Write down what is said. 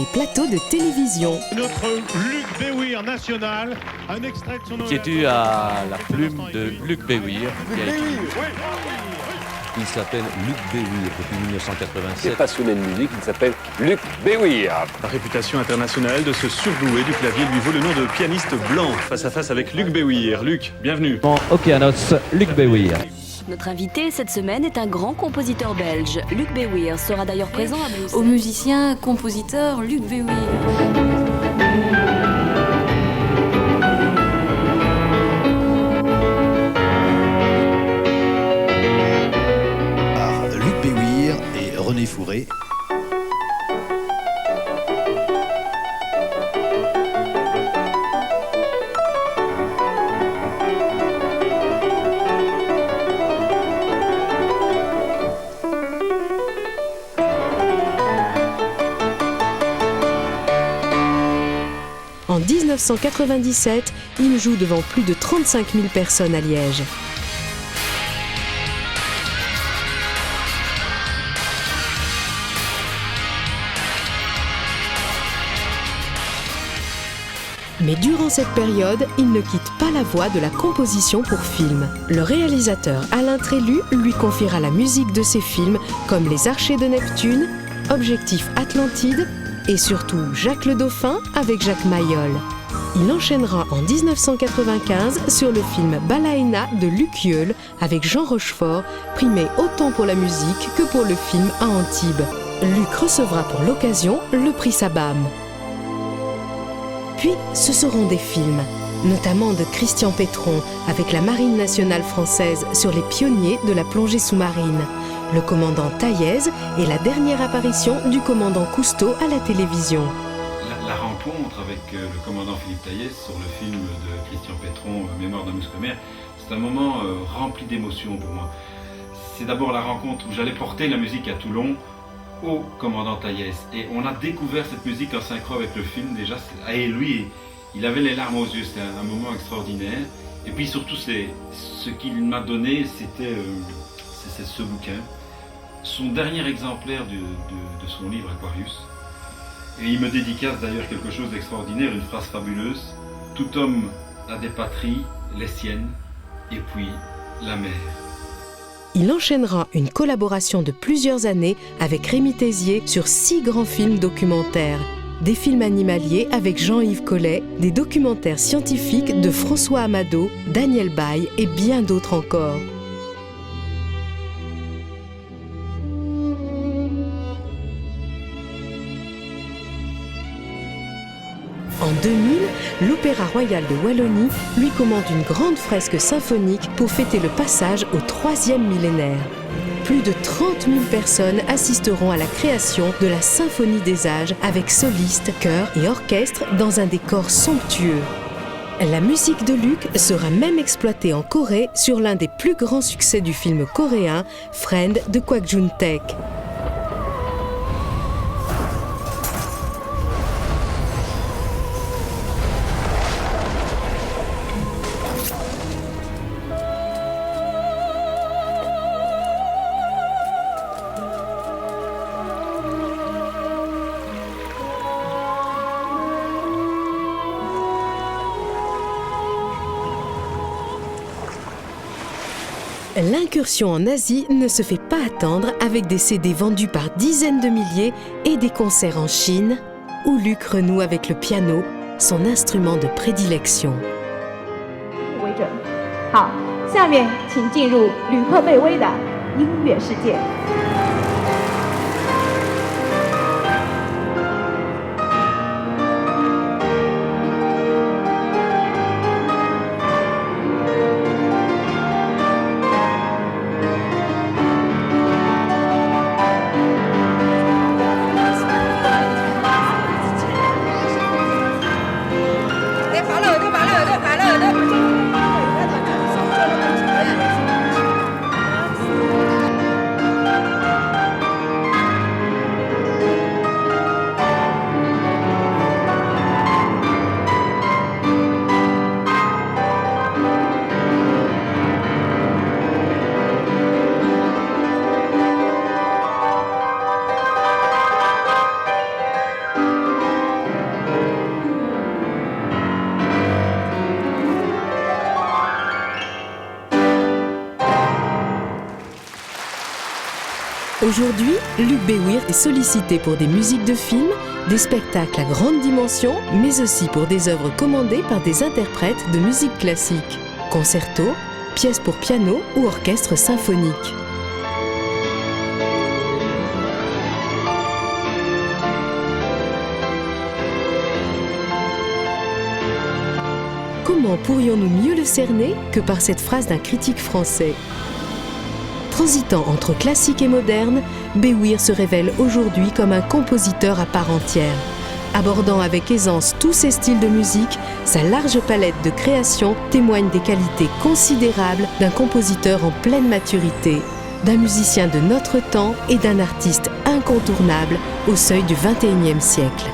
Les plateaux de télévision. Notre Luc Béouir national, un extrait de son qui est dû à la plume de Luc Béouir. Il s'appelle Luc Béouir depuis 1987. Il est passionné de musique, il s'appelle Luc Béouir. La réputation internationale de ce surdoué du clavier lui vaut le nom de pianiste blanc. Face à face avec Luc Béouir. Luc, bienvenue. En Okeanos, Luc Béouir. Notre invité cette semaine est un grand compositeur belge. Luc Béouir sera d'ailleurs présent à Bruxelles. Au musicien, compositeur Luc Béouir. Par Luc Béouir et René Fourré. En 1997, il joue devant plus de 35 000 personnes à Liège. Mais durant cette période, il ne quitte pas la voie de la composition pour film. Le réalisateur Alain Trélu lui confiera la musique de ses films comme Les Archers de Neptune, Objectif Atlantide et surtout Jacques le Dauphin avec Jacques Mayol. Il enchaînera en 1995 sur le film Balaïna de Luc Yeul avec Jean Rochefort, primé autant pour la musique que pour le film à Antibes. Luc recevra pour l'occasion le prix Sabam. Puis, ce seront des films, notamment de Christian Pétron avec la Marine nationale française sur les pionniers de la plongée sous-marine, le commandant Taillez et la dernière apparition du commandant Cousteau à la télévision. La rencontre avec le commandant Philippe Taillez sur le film de Christian Pétron, Mémoire d'un mousquetaire, c'est un moment rempli d'émotions pour moi. C'est d'abord la rencontre où j'allais porter la musique à Toulon au commandant Taillez. Et on a découvert cette musique en synchro avec le film déjà. Et lui, il avait les larmes aux yeux, c'était un moment extraordinaire. Et puis surtout, ce qu'il m'a donné, c'était ce bouquin. Son dernier exemplaire de son livre Aquarius. Et il me dédicace d'ailleurs quelque chose d'extraordinaire, une phrase fabuleuse. Tout homme a des patries, les siennes, et puis la mer. Il enchaînera une collaboration de plusieurs années avec Rémi Tézier sur 6 grands films documentaires. Des films animaliers avec Jean-Yves Collet, des documentaires scientifiques de François Amado, Daniel Baye et bien d'autres encore. En 2000, l'Opéra Royal de Wallonie lui commande une grande fresque symphonique pour fêter le passage au 3e millénaire. Plus de 30 000 personnes assisteront à la création de la Symphonie des âges avec solistes, chœurs et orchestres dans un décor somptueux. La musique de Luc sera même exploitée en Corée sur l'un des plus grands succès du film coréen, Friend de Kwak Jun-taek. L'incursion en Asie ne se fait pas attendre avec des CD vendus par dizaines de milliers et des concerts en Chine où Luc renoue avec le piano, son instrument de prédilection. 好，下面请进入吕克贝微的音乐世界。Aujourd'hui, Luc Béouir est sollicité pour des musiques de films, des spectacles à grande dimension, mais aussi pour des œuvres commandées par des interprètes de musique classique. Concertos, pièces pour piano ou orchestre symphonique. Comment pourrions-nous mieux le cerner que par cette phrase d'un critique français ? Transitant entre classique et moderne, Béouir se révèle aujourd'hui comme un compositeur à part entière. Abordant avec aisance tous ses styles de musique, sa large palette de création témoigne des qualités considérables d'un compositeur en pleine maturité, d'un musicien de notre temps et d'un artiste incontournable au seuil du XXIe siècle.